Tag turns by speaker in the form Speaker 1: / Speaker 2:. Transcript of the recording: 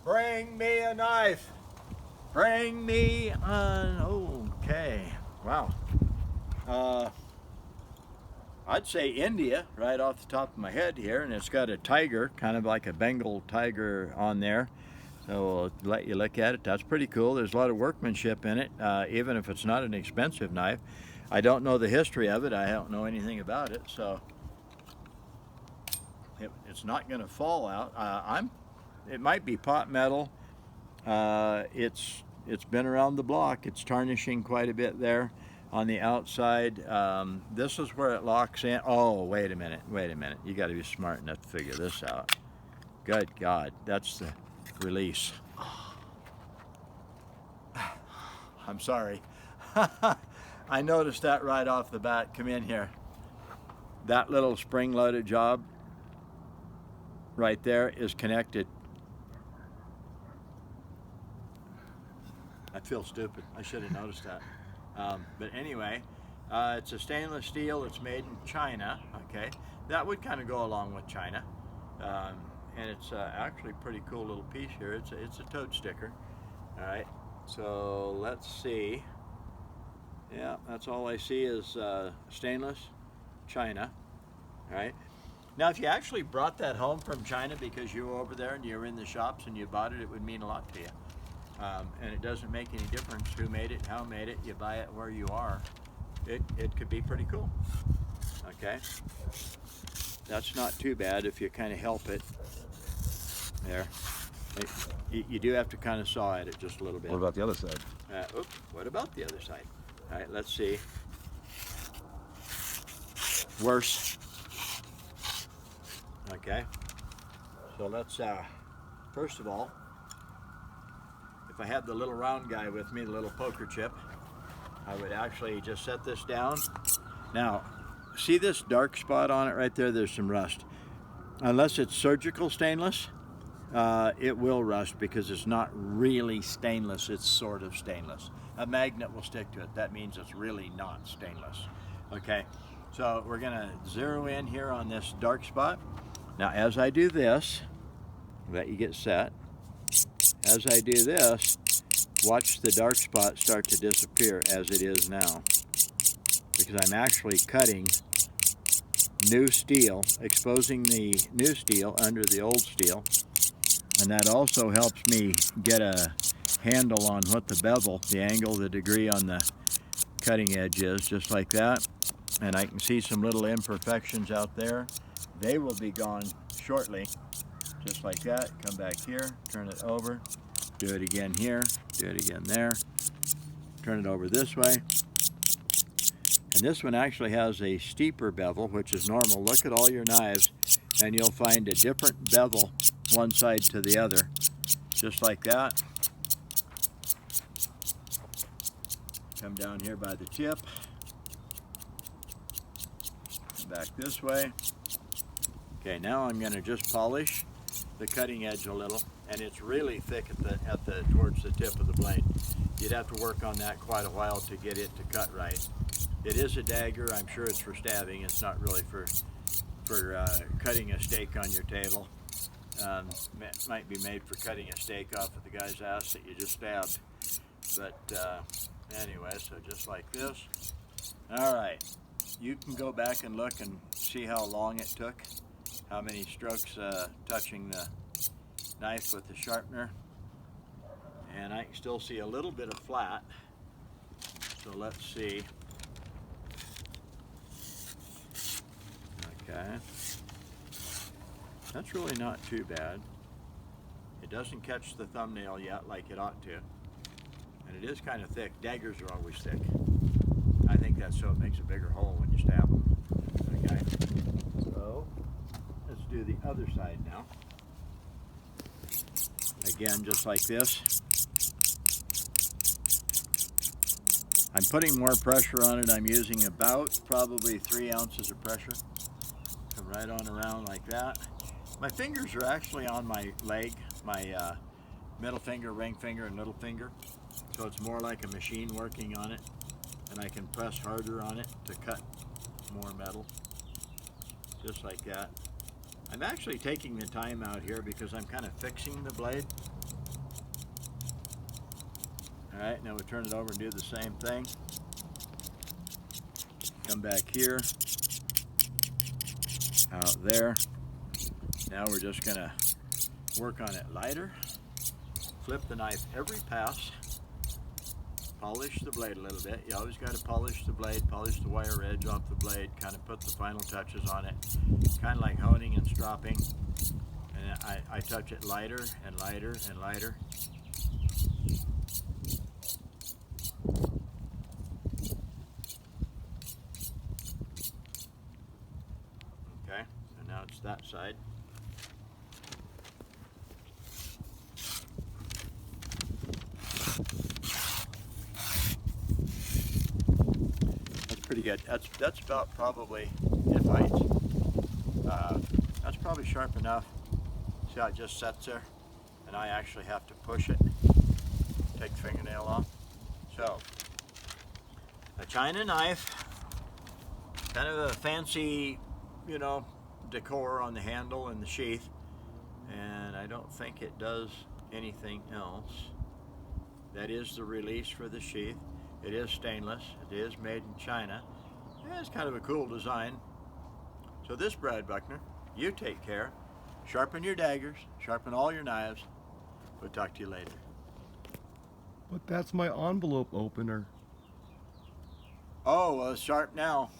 Speaker 1: Bring me a knife. Bring me an, okay. Wow. I'd say India right off the top of my head here, and it's got a tiger, kind of like a Bengal tiger on there. So I'll let you look at it. That's pretty cool. There's a lot of workmanship in it, even if it's not an expensive knife. I don't know the history of it. I don't know anything about it, so it's not going to fall out. It might be pot metal. It's been around the block. It's tarnishing quite a bit there on the outside. This is where it locks in. Oh, wait a minute. You got to be smart enough to figure this out. Good God, that's the release. I'm sorry. I noticed that right off the bat. Come in here. That little spring-loaded job right there is connected. I feel stupid. I should have noticed that. But anyway, it's a stainless steel. It's made in China. Okay, that would kind of go along with China. And it's actually a pretty cool little piece here. It's a toad sticker. All right. So let's see. Yeah, that's all I see is stainless, China. All right. Now, if you actually brought that home from China because you were over there and you were in the shops and you bought it, it would mean a lot to you. And it doesn't make any difference who made it, how made it. You buy it where you are. It could be pretty cool. Okay. That's not too bad if you kind of help it. There. You do have to kind of saw at it just a little bit.
Speaker 2: What about the other side?
Speaker 1: What about the other side? All right, let's see. Worse. Okay. So let's, first of all, if I had the little round guy with me, the little poker chip, I would actually just set this down. Now, see this dark spot on it right there? There's some rust. Unless it's surgical stainless, it will rust because it's not really stainless, it's sort of stainless. A magnet will stick to it. That means it's really not stainless. Okay, so we're gonna zero in here on this dark spot. Now as I do this, let you get set. As I do this, watch the dark spot start to disappear as it is now. Because I'm actually cutting new steel, exposing the new steel under the old steel. And that also helps me get a handle on what the bevel, the angle, the degree on the cutting edge is, just like that. And I can see some little imperfections out there. They will be gone shortly, just like that. Come back here, turn it over, do it again here, do it again there, turn it over this way. And this one actually has a steeper bevel, which is normal. Look at all your knives, and you'll find a different bevel one side to the other, just like that. Come down here by the tip, back this way. Okay, now I'm going to just polish the cutting edge a little, and it's really thick towards the tip of the blade. You'd have to work on that quite a while to get it to cut right. It is a dagger. I'm sure it's for stabbing. It's not really for cutting a steak on your table. It might be made for cutting a steak off of the guy's ass that you just stabbed. But anyway, so just like this. All right, you can go back and look and see how long it took, how many strokes touching the knife with the sharpener. And I can still see a little bit of flat. So let's see. Okay. That's really not too bad. It doesn't catch the thumbnail yet like it ought to. And it is kind of thick. Daggers are always thick. I think that's so it makes a bigger hole when you stab them. Okay. So let's do the other side now. Again, just like this. I'm putting more pressure on it. I'm using about probably 3 ounces of pressure. Come right on around like that. My fingers are actually on my leg, my middle finger, ring finger, and little finger. So it's more like a machine working on it. And I can press harder on it to cut more metal. Just like that. I'm actually taking the time out here because I'm kind of fixing the blade. All right, now we turn it over and do the same thing. Come back here, out there. Now we're just gonna work on it lighter. Flip the knife every pass. Polish the blade a little bit. You always got to polish the blade, polish the wire edge off the blade, kind of put the final touches on it. Kind of like honing and stropping. And I touch it lighter and lighter and lighter. Okay, and now it's that side. Pretty good. That's about probably, if that's probably sharp enough. See how it just sets there? And I actually have to push it, take the fingernail off. So, a China knife, kind of a fancy, you know, decor on the handle and the sheath. And I don't think it does anything else. That is the release for the sheath. It is stainless. It is made in China. Yeah, it's kind of a cool design. So this, Brad Buckner, you take care. Sharpen your daggers. Sharpen all your knives. We'll talk to you later.
Speaker 2: But that's my envelope opener.
Speaker 1: Oh, well, it's sharp now.